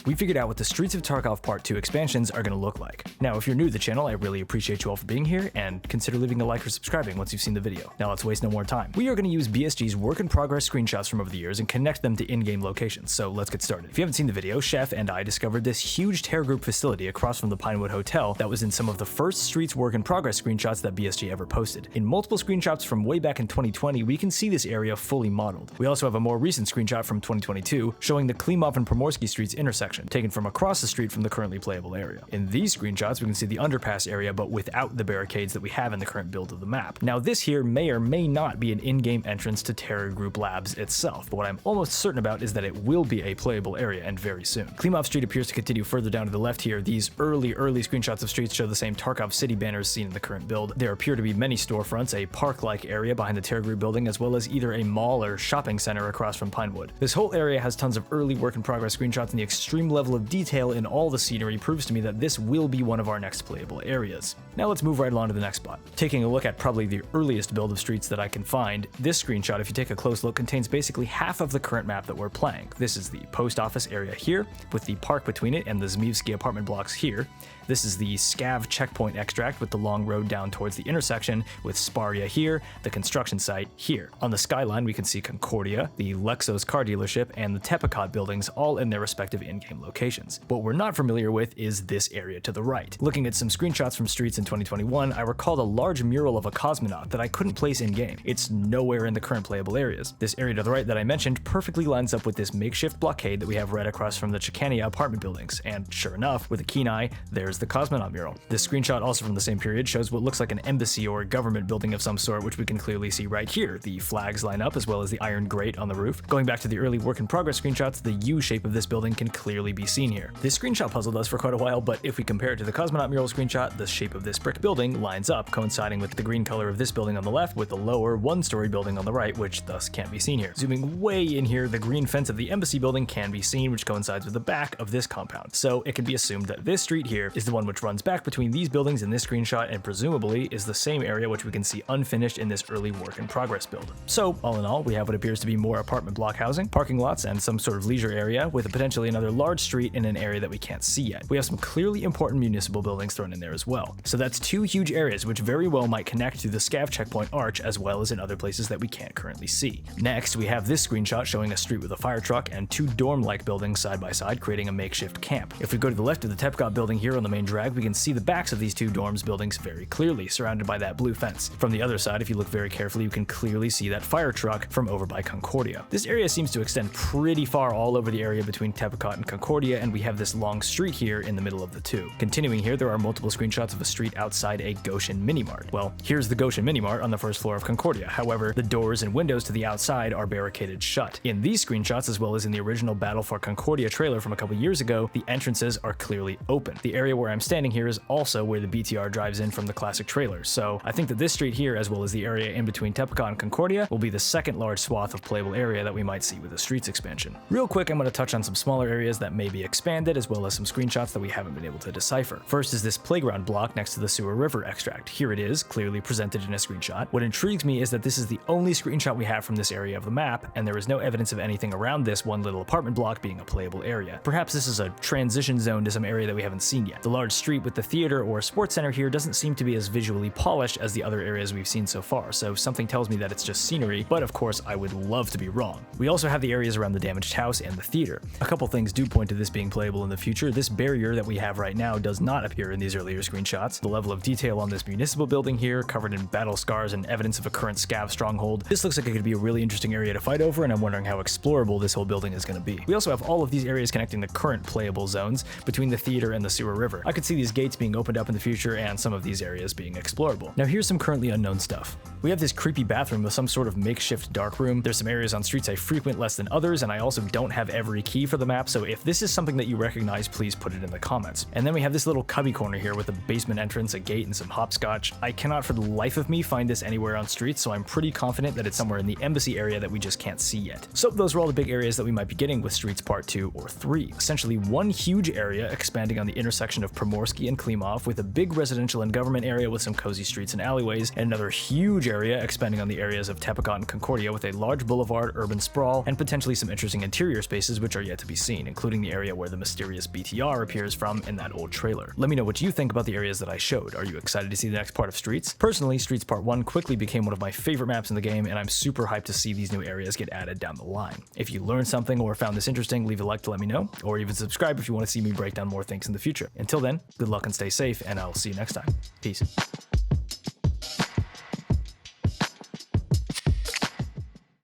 we figured out what the Streets of Tarkov Part 2 expansions are going to look like. Now, if you're new to the channel, I really appreciate you all for being here, and consider leaving a like or subscribing once you've seen the video. Now let's waste no more time. We are going to use BSG's work-in-progress screenshots from over the years and connect them to in-game locations, so let's get started. If you haven't seen the video, Chef and I discovered this huge TARKOV facility across from the Pinewood Hotel that was in some of the first Streets work-in-progress screenshots that BSG ever posted. In multiple screenshots from way back in 2020, we can see this area fully modeled. We also have a more recent screenshot from 2022 showing the Klimov and Primorsky Streets intersection, taken from across the street from the currently playable area. In these screenshots, we can see the underpass area, but without the barricades that we have in the current build of the map. Now, this here may or may not be an in-game entrance to Terror Group Labs itself, but what I'm almost certain about is that it will be a playable area, and very soon. Klimov Street appears to continue further down to the left here. These early screenshots of streets show the same Tarkov City banners seen in the current build. There appear to be many storefronts, a park-like area behind the Terror Group building, as well as either a mall or shopping center across from Pinewood. This whole area has tons of early work-in-progress screenshots, and the extreme level of detail in all the scenery proves to me that this will be one of our next playable areas. Now let's move right along to the next spot. Taking a look at probably the earliest build of streets that I can find, this screenshot, if you take a close look, contains basically half of the current map that we're playing. This is the post office area here, with the park between it and the Zmievsky apartment blocks here. This is the Scav checkpoint extract with the long road down towards the intersection, with Sparia here, the construction site here. On the skyline, we can see Concordia, the Lexos car dealership, and the Tepicot buildings, all in their respective in-game locations. What we're not familiar with is this area to the right. Looking at some screenshots from streets in 2021, I recalled a large mural of a cosmonaut that I couldn't place in-game. It's nowhere in the current playable areas. This area to the right that I mentioned perfectly lines up with this makeshift blockade that we have right across from the Chicania apartment buildings, and sure enough, with a keen eye, there's the cosmonaut mural. This screenshot, also from the same period, shows what looks like an embassy or government building of some sort, which we can clearly see right here. The flags line up, as well as the iron grate on the roof. Going back to the early work-in-progress screenshots, the U shape of this building can clearly be seen here. This screenshot puzzled us for quite a while, but if we compare it to the cosmonaut mural screenshot, the shape of this brick building lines up, coinciding with the green color of this building on the left with the lower one-story building on the right, which thus can't be seen here. Zooming way in here, the green fence of the embassy building can be seen, which coincides with the back of this compound. So it can be assumed that this street here is the one which runs back between these buildings in this screenshot, and presumably is the same area which we can see unfinished in this early work-in-progress build. So all in all, we have what appears to be more apartment block housing, parking lots, and some sort of leisure area, with potentially another large street in an area that we can't see yet. We have some clearly important municipal buildings thrown in there as well. So that's two huge areas which very well might connect to the Scav checkpoint arch, as well as in other places that we can't currently see. Next, we have this screenshot showing a street with a fire truck and two dorm-like buildings side by side, creating a makeshift camp. If we go to the left of the Tepcot building here on the main drag, we can see the backs of these two dorms buildings very clearly, surrounded by that blue fence. From the other side, if you look very carefully, you can clearly see that fire truck from over by Concordia. This area seems to extend pretty far all over the area between Tepcot and Concordia, and we have this long street here in the middle of the two. Continuing here, there are multiple screenshots of a street outside a Goshen Minimart. Well, here's the Goshen Minimart on the first floor of Concordia. However, the doors and windows to the outside are barricaded shut. In these screenshots, as well as in the original Battle for Concordia trailer from a couple years ago, the entrances are clearly open. The area where I'm standing here is also where the BTR drives in from the classic trailer, so I think that this street here, as well as the area in between Tepcot and Concordia, will be the second large swath of playable area that we might see with the streets expansion. Real quick, I'm going to touch on some smaller areas that may be expanded, as well as some screenshots that we haven't been able to decipher. First is this playground block next to the Sewer River extract. Here it is, clearly presented in a screenshot. What intrigues me is that this is the only screenshot we have from this area of the map, and there is no evidence of anything around this one little apartment block being a playable area. Perhaps this is a transition zone to some area that we haven't seen yet. The large street with the theater or sports center here doesn't seem to be as visually polished as the other areas we've seen so far, so something tells me that it's just scenery, but of course I would love to be wrong. We also have the areas around the damaged house and the theater. A couple things do point to this being playable in the future. This barrier that we have right now does not appear in these earlier screenshots. The level of detail on this municipal building here, covered in battle scars and evidence of a current Scav stronghold, this looks like it could be a really interesting area to fight over, and I'm wondering how explorable this whole building is going to be. We also have all of these areas connecting the current playable zones between the theater and the Sewer River. I could see these gates being opened up in the future and some of these areas being explorable. Now here's some currently unknown stuff. We have this creepy bathroom with some sort of makeshift dark room. There's some areas on streets I frequent less than others, and I also don't have every key for the map, so if this is something that you recognize, please put it in the comments. And then we have this little cubby corner here with a basement entrance, a gate, and some hopscotch. I cannot for the life of me find this anywhere on streets, so I'm pretty confident that it's somewhere in the embassy area that we just can't see yet. So those are all the big areas that we might be getting with Streets Part 2 or 3. Essentially one huge area expanding on the intersection of Primorsky and Klimov, with a big residential and government area with some cozy streets and alleyways, and another huge area expanding on the areas of Tepcot and Concordia with a large boulevard, urban sprawl, and potentially some interesting interior spaces which are yet to be seen, including including the area where the mysterious BTR appears from in that old trailer. Let me know what you think about the areas that I showed. Are you excited to see the next part of Streets? Personally, Streets Part 1 quickly became one of my favorite maps in the game, and I'm super hyped to see these new areas get added down the line. If you learned something or found this interesting, leave a like to let me know, or even subscribe if you want to see me break down more things in the future. Until then, good luck and stay safe, and I'll see you next time. Peace.